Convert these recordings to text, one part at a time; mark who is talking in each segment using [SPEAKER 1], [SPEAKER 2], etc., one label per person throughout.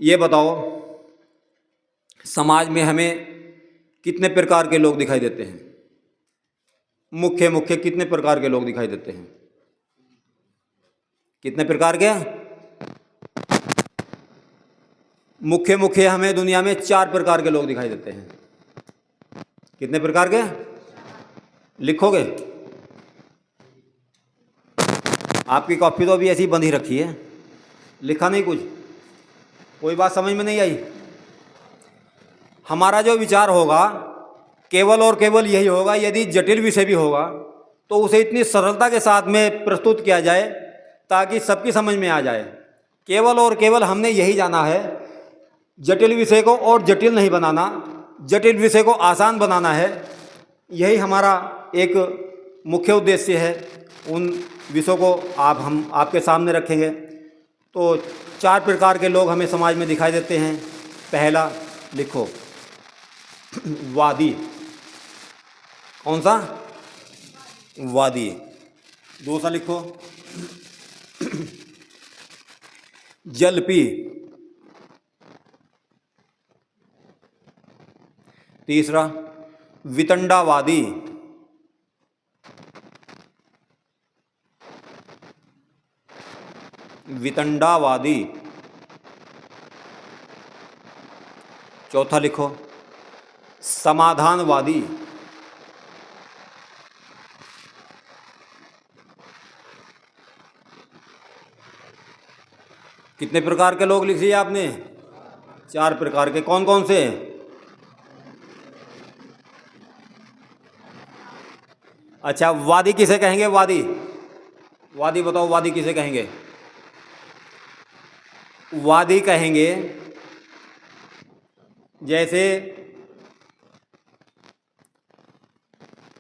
[SPEAKER 1] ये बताओ, समाज में हमें कितने प्रकार के लोग दिखाई देते हैं? मुख्य मुख्य कितने प्रकार के लोग दिखाई देते हैं? कितने प्रकार के? मुख्य मुख्य हमें दुनिया में 4 प्रकार के लोग दिखाई देते हैं। कितने प्रकार के? लिखोगे? आपकी कॉपी तो अभी ऐसी बंद ही रखी है, लिखा नहीं कुछ? कोई बात समझ में नहीं आई? हमारा जो विचार होगा केवल और केवल यही होगा, यदि जटिल विषय भी होगा तो उसे इतनी सरलता के साथ में प्रस्तुत किया जाए ताकि सबकी समझ में आ जाए। केवल और केवल हमने यही जाना है, जटिल विषय को और जटिल नहीं बनाना, जटिल विषय को आसान बनाना है। यही हमारा एक मुख्य उद्देश्य है। उन विषयों को हम आपके सामने रखेंगे। तो 4 प्रकार के लोग हमें समाज में दिखाई देते हैं। पहला लिखो, वादी। कौन सा? वादी। दूसरा लिखो, जल्पी। तीसरा, वितंडावादी। वितंडावादी। चौथा लिखो, समाधानवादी। कितने प्रकार के लोग लिख दिए आपने? 4 प्रकार के। कौन कौन से? अच्छा, वादी किसे कहेंगे? वादी, वादी बताओ, वादी किसे कहेंगे? वादी कहेंगे जैसे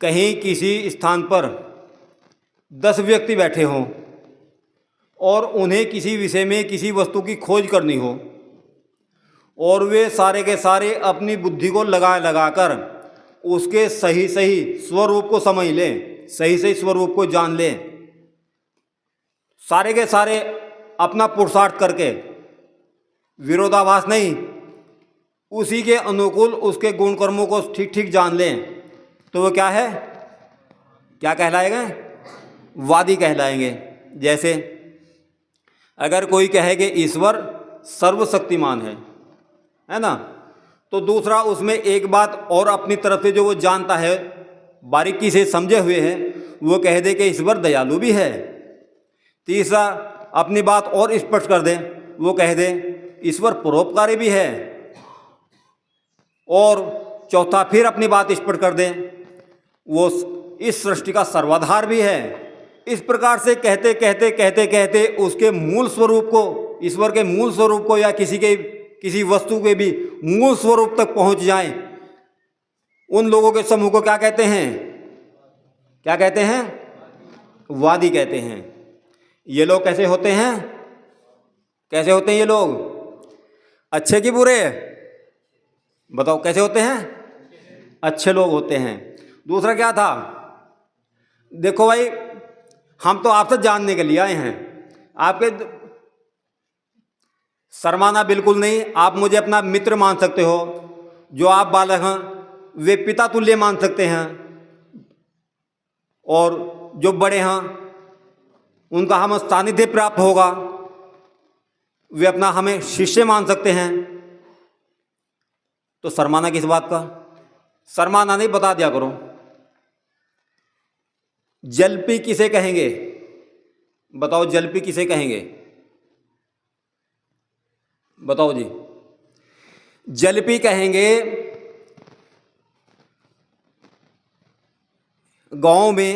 [SPEAKER 1] कहीं किसी स्थान पर 10 व्यक्ति बैठे हों और उन्हें किसी विषय में किसी वस्तु की खोज करनी हो और वे सारे के सारे अपनी बुद्धि को लगाकर उसके सही सही स्वरूप को समझ लें, सही सही स्वरूप को जान लें, सारे के सारे अपना पुरुषार्थ करके, विरोधाभास नहीं, उसी के अनुकूल उसके गुण कर्मों को ठीक ठीक जान लें, तो वो क्या है? क्या कहलाएगा? वादी कहलाएंगे। जैसे अगर कोई कहे कि ईश्वर सर्वशक्तिमान है ना, तो दूसरा उसमें एक बात और अपनी तरफ से जो वो जानता है, बारीकी से समझे हुए है, वो कह दे कि ईश्वर दयालु भी है। तीसरा अपनी बात और स्पष्ट कर दे, वो कह दे ईश्वर परोपकारी भी है। और चौथा फिर अपनी बात स्पष्ट कर दे, वो इस सृष्टि का सर्वाधार भी है। इस प्रकार से कहते कहते कहते कहते उसके मूल स्वरूप को, ईश्वर के मूल स्वरूप को या किसी वस्तु के भी मूल स्वरूप तक पहुंच जाएं, उन लोगों के समूह को क्या कहते हैं? क्या कहते हैं? वादी कहते हैं। ये लोग कैसे होते हैं? कैसे होते हैं ये लोग? अच्छे कि बुरे? बताओ कैसे होते हैं? अच्छे लोग होते हैं। दूसरा क्या था? देखो भाई, हम तो आपसे जानने के लिए आए हैं, आपके शर्माना बिल्कुल नहीं। आप मुझे अपना मित्र मान सकते हो, जो आप बालक हैं वे पिता तुल्य मान सकते हैं, और जो बड़े हैं उनका हमें सानिध्य प्राप्त होगा, वे अपना हमें शिष्य मान सकते हैं। तो शर्माना किस बात का? शर्माना नहीं, बता दिया करो। जल्पी किसे कहेंगे? बताओ, जल्पी किसे कहेंगे? बताओ जी। जल्पी कहेंगे गांव में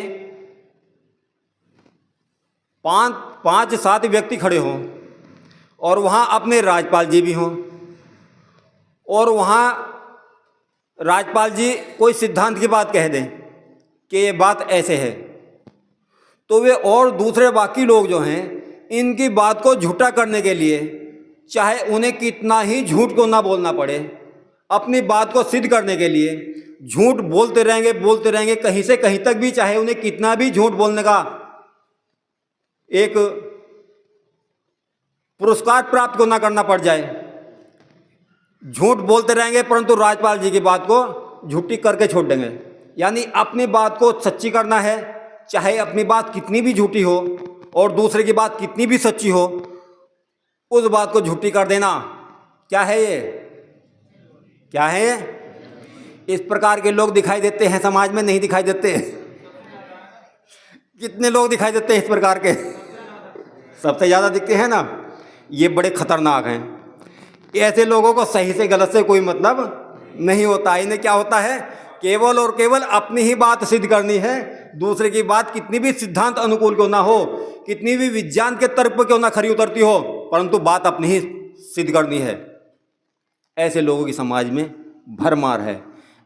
[SPEAKER 1] 5-7 व्यक्ति खड़े हों और वहाँ अपने राज्यपाल जी भी हों, और वहाँ राज्यपाल जी कोई सिद्धांत की बात कह दें कि ये बात ऐसे है, तो वे और दूसरे बाकी लोग जो हैं इनकी बात को झूठा करने के लिए, चाहे उन्हें कितना ही झूठ को ना बोलना पड़े, अपनी बात को सिद्ध करने के लिए झूठ बोलते रहेंगे कहीं से कहीं तक भी, चाहे उन्हें कितना भी झूठ बोलने का एक पुरस्कार प्राप्त को ना करना पड़ जाए, झूठ बोलते रहेंगे परंतु राजपाल जी की बात को झूठी करके छोड़ देंगे। यानी अपनी बात को सच्ची करना है, चाहे अपनी बात कितनी भी झूठी हो और दूसरे की बात कितनी भी सच्ची हो, उस बात को झूठी कर देना। क्या है ये? क्या है ये? इस प्रकार के लोग दिखाई देते हैं समाज में, नहीं दिखाई देते? कितने लोग दिखाई देते हैं इस प्रकार के? सबसे ज़्यादा दिखते हैं ना। ये बड़े खतरनाक हैं। ऐसे लोगों को सही से गलत से कोई मतलब नहीं होता। इन्हें क्या होता है? केवल और केवल अपनी ही बात सिद्ध करनी है। दूसरे की बात कितनी भी सिद्धांत अनुकूल क्यों ना हो, कितनी भी विज्ञान के तर्क पर क्यों ना खरी उतरती हो, परंतु बात अपनी ही सिद्ध करनी है। ऐसे लोगों की समाज में भरमार है।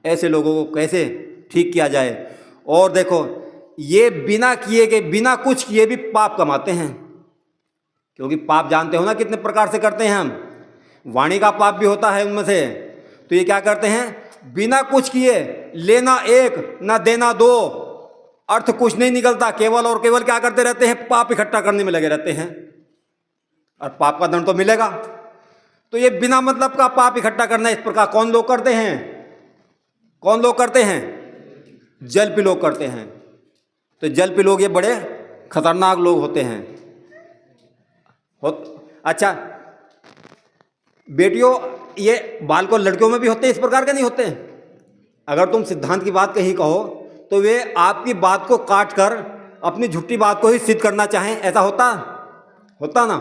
[SPEAKER 1] ऐसे लोगों को कैसे ठीक किया जाए? और देखो, ये बिना किए के, बिना कुछ किए भी पाप कमाते हैं। क्योंकि पाप जानते हो ना कितने प्रकार से करते हैं हम। वाणी का पाप भी होता है उनमें से। तो ये क्या करते हैं? बिना कुछ किए, लेना एक ना देना दो, अर्थ कुछ नहीं निकलता, केवल और केवल क्या करते रहते हैं? पाप इकट्ठा करने में लगे रहते हैं। और पाप का दंड तो मिलेगा। तो ये बिना मतलब का पाप इकट्ठा करना, इस प्रकार कौन लोग करते हैं? कौन लोग करते हैं? जलपी लोग करते हैं। तो जलपी लोग ये बड़े खतरनाक लोग होते हैं। अच्छा बेटियों, ये बालकों लड़कियों में भी होते हैं इस प्रकार के? नहीं होते? अगर तुम सिद्धांत की बात कहीं कहो तो वे आपकी बात को काट कर अपनी झूठी बात को ही सिद्ध करना चाहें, ऐसा होता ना।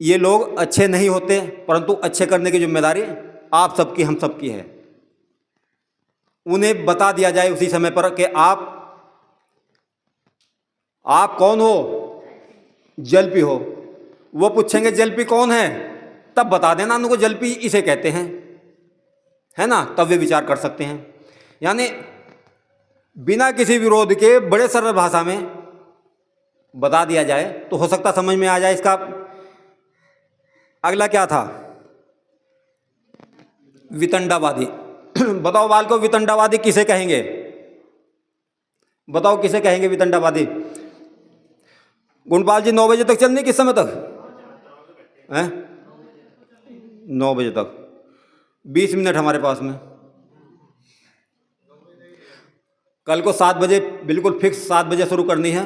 [SPEAKER 1] ये लोग अच्छे नहीं होते, परंतु अच्छे करने की जिम्मेदारी आप सबकी, हम सबकी है। उन्हें बता दिया जाए उसी समय पर कि आप कौन हो? जलपी हो। वो पूछेंगे जलपी कौन है, तब बता देना उनको जलपी इसे कहते हैं, है ना। तब वे विचार कर सकते हैं। यानी बिना किसी विरोध के बड़े सरल भाषा में बता दिया जाए तो हो सकता समझ में आ जाए। इसका अगला क्या था? वितंडावादी। बताओ बालको, वितंडावादी किसे कहेंगे? बताओ किसे कहेंगे वितंडावादी? गुणपाल जी 9 बजे तक चलनी, किस समय तक हैं? 9 बजे तक 20 मिनट हमारे पास में। कल को 7 बजे बिल्कुल फिक्स 7 बजे शुरू करनी है।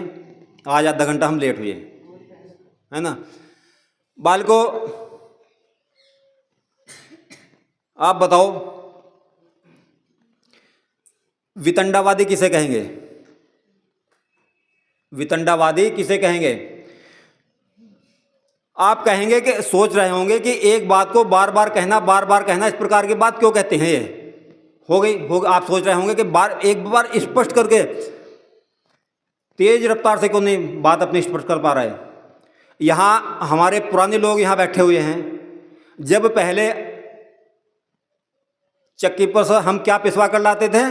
[SPEAKER 1] आज आधा घंटा हम लेट हुए, है ना। बालको आप बताओ, वितंडावादी किसे कहेंगे? वितंडावादी किसे कहेंगे? आप कहेंगे कि सोच रहे होंगे कि एक बात को बार बार कहना, इस प्रकार की बात क्यों कहते हैं? ये हो गई। आप सोच रहे होंगे कि एक बार स्पष्ट करके, तेज रफ्तार से क्यों नहीं बात अपनी स्पष्ट कर पा रहा है? यहाँ हमारे पुराने लोग यहाँ बैठे हुए हैं। जब पहले चक्की पर से हम क्या पिसवा कर लाते थे?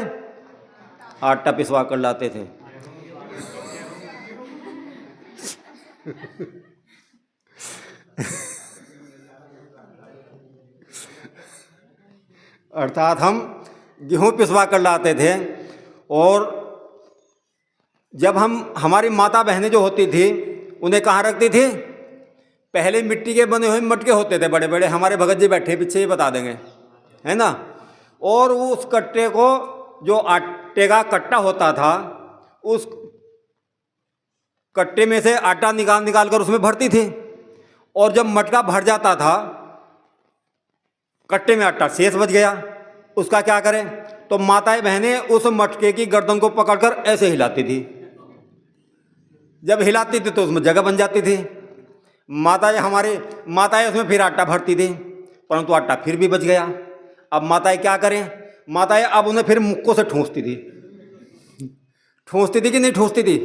[SPEAKER 1] आटा पिसवा कर लाते थे। अर्थात हम गेहूं पिसवा कर लाते थे। और जब हमारी माता बहनें जो होती थी, उन्हें कहाँ रखती थी? पहले मिट्टी के बने हुए मटके होते थे बड़े बड़े। हमारे भगत जी बैठे पीछे ही बता देंगे, है ना। और उस कट्टे को, जो आटे का कट्टा होता था, उस कट्टे में से आटा निकाल कर उसमें भरती थी। और जब मटका भर जाता था, कट्टे में आटा शेष बच गया, उसका क्या करें? तो माताएं बहनें उस मटके की गर्दन को पकड़कर ऐसे हिलाती थी। जब हिलाती थी तो उसमें जगह बन जाती थी। माताएं उसमें फिर आटा भरती थी, परंतु आटा फिर भी बच गया। अब माताएं क्या करें? माताएं अब उन्हें फिर मुक्कों से ठूंसती थी कि नहीं ठूंसती थी?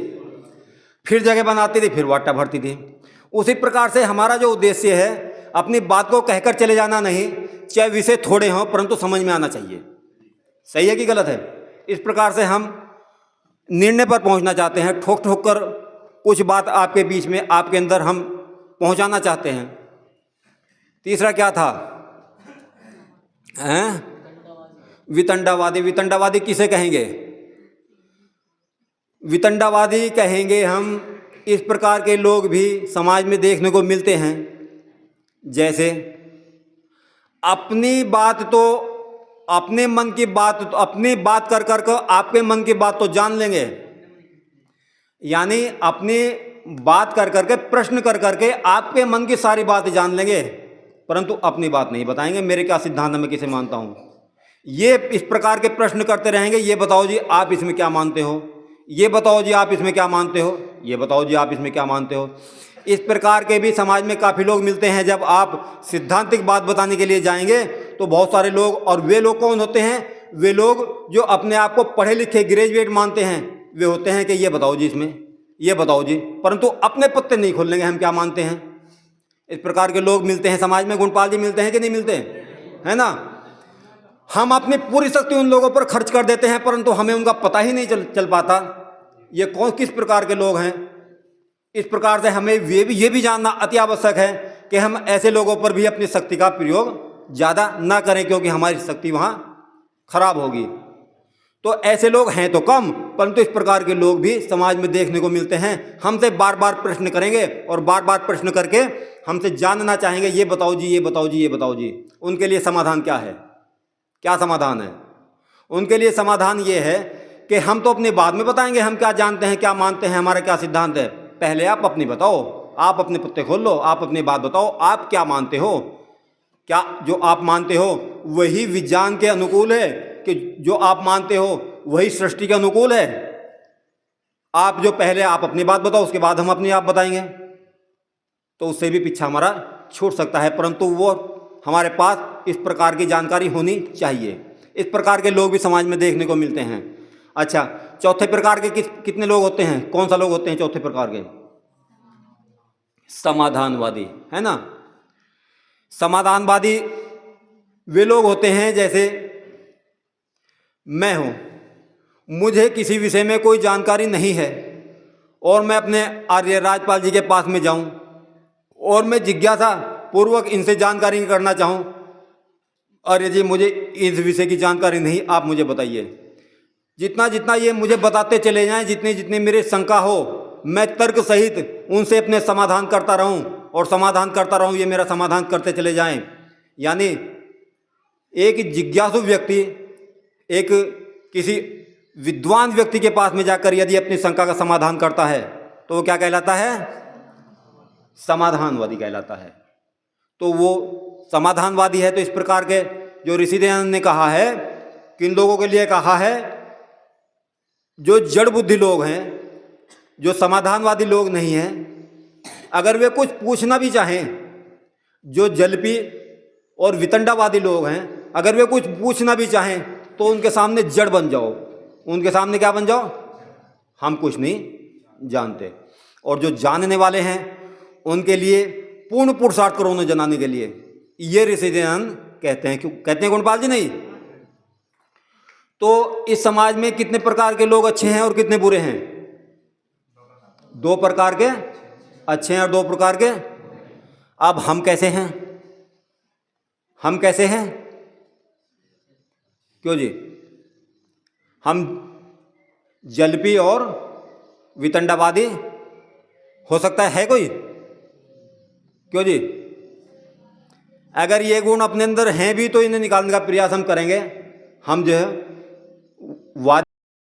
[SPEAKER 1] फिर जगह बनाती थी, फिर वो आटा भरती थी। उसी प्रकार से हमारा जो उद्देश्य है, अपनी बात को कहकर चले जाना नहीं, चाहे विषय थोड़े हों परंतु समझ में आना चाहिए। सही है कि गलत है? इस प्रकार से हम निर्णय पर पहुंचना चाहते हैं। ठोक ठोक कर कुछ बात आपके बीच में, आपके अंदर हम पहुंचाना चाहते हैं। तीसरा क्या था? वितंडावादी। वितंडावादी किसे कहेंगे? वितंडावादी कहेंगे हम इस प्रकार के लोग भी समाज में देखने को मिलते हैं। जैसे अपनी बात तो, अपने मन की बात तो, अपनी बात कर कर कर आपके मन की बात तो जान लेंगे, यानी अपनी बात कर करके, प्रश्न कर करके आपके मन की सारी बात जान लेंगे, परंतु अपनी बात नहीं बताएंगे। मेरे क्या सिद्धांत है, मैं किसे मानता हूँ, ये इस प्रकार के प्रश्न करते रहेंगे। ये बताओ जी आप इसमें क्या मानते हो, ये बताओ जी आप इसमें क्या मानते हो, ये बताओ जी आप इसमें क्या मानते हो। इस प्रकार के भी समाज में काफ़ी लोग मिलते हैं। जब आप सिद्धांतिक बात बताने के लिए जाएंगे तो बहुत सारे लोग, और वे लोग कौन होते हैं, वे लोग जो अपने आप को पढ़े लिखे ग्रेजुएट मानते हैं, वे होते हैं कि ये बताओ जी इसमें, ये बताओ जी, परंतु अपने पत्ते नहीं खोल लेंगे हम क्या मानते हैं। इस प्रकार के लोग मिलते हैं समाज में। गुणपाल जी मिलते हैं कि नहीं मिलते, है ना। हम अपनी पूरी शक्ति उन लोगों पर खर्च कर देते हैं, परंतु हमें उनका पता ही नहीं चल पाता ये कौन किस प्रकार के लोग हैं। इस प्रकार से हमें ये भी जानना अति आवश्यक है कि हम ऐसे लोगों पर भी अपनी शक्ति का प्रयोग ज़्यादा ना करें, क्योंकि हमारी शक्ति वहाँ खराब होगी। तो ऐसे लोग हैं तो कम, परंतु इस प्रकार के लोग भी समाज में देखने को मिलते हैं। हमसे बार बार प्रश्न करेंगे और बार बार प्रश्न करके हमसे जानना चाहेंगे, ये बताओ जी, ये बताओ जी, ये बताओ जी। उनके लिए समाधान क्या है, क्या समाधान है? उनके लिए समाधान ये है कि हम तो अपनी बाद में बताएंगे हम क्या जानते हैं, क्या मानते हैं, हमारा क्या सिद्धांत है। पहले आप अपनी बताओ, आप अपने पत्ते खोल लो, आप अपनी बात बताओ, आप क्या मानते हो। क्या जो आप मानते हो वही विज्ञान के अनुकूल है, कि जो आप मानते हो वही सृष्टि के अनुकूल है? आप जो पहले आप अपनी बात बताओ, उसके बाद हम अपनी आप बताएंगे, तो उससे भी पीछा हमारा छूट सकता है। परंतु वो हमारे पास इस प्रकार की जानकारी होनी चाहिए। इस प्रकार के लोग भी समाज में देखने को मिलते हैं। अच्छा, चौथे प्रकार के कितने लोग होते हैं, कौन सा लोग होते हैं चौथे प्रकार के? समाधानवादी, है ना। समाधानवादी वे लोग होते हैं जैसे मैं हूँ, मुझे किसी विषय में कोई जानकारी नहीं है और मैं अपने आर्य राजपाल जी के पास में जाऊँ और मैं जिज्ञासा पूर्वक इनसे जानकारी करना चाहूँ, अरे जी मुझे इस विषय की जानकारी नहीं, आप मुझे बताइए। जितना जितना ये मुझे बताते चले जाएं, जितनी जितनी मेरी शंका हो, मैं तर्क सहित उनसे अपने समाधान करता रहूं और समाधान करता रहूं, ये मेरा समाधान करते चले जाएं। यानी एक जिज्ञासु व्यक्ति एक किसी विद्वान व्यक्ति के पास में जाकर यदि अपनी शंका का समाधान करता है तो वो क्या कहलाता है? समाधानवादी कहलाता है। तो वो समाधानवादी है। तो इस प्रकार के जो ऋषि दयानंद ने कहा है, किन लोगों के लिए कहा है? जो जड़ बुद्धि लोग हैं, जो समाधानवादी लोग नहीं हैं, अगर वे कुछ पूछना भी चाहें, जो जल्पी और वितंडावादी लोग हैं, अगर वे कुछ पूछना भी चाहें तो उनके सामने जड़ बन जाओ, उनके सामने क्या बन जाओ? हम कुछ नहीं जानते। और जो जानने वाले हैं उनके लिए पूर्ण पुरुषार्थ करो उन्हें जनाने के लिए, ये ऋषि दयानंद कहते हैं। क्यों कहते हैं गुणपाल जी? नहीं। तो इस समाज में कितने प्रकार के लोग अच्छे हैं और कितने बुरे हैं? दो प्रकार के अच्छे हैं और दो प्रकार के। अब हम कैसे हैं? हम कैसे हैं? क्यों जी? हम जल्पी और वितंडावादी हो सकता है कोई? क्यों जी? अगर ये गुण अपने अंदर हैं भी तो इन्हें निकालने का प्रयास हम करेंगे। हम जो है वाद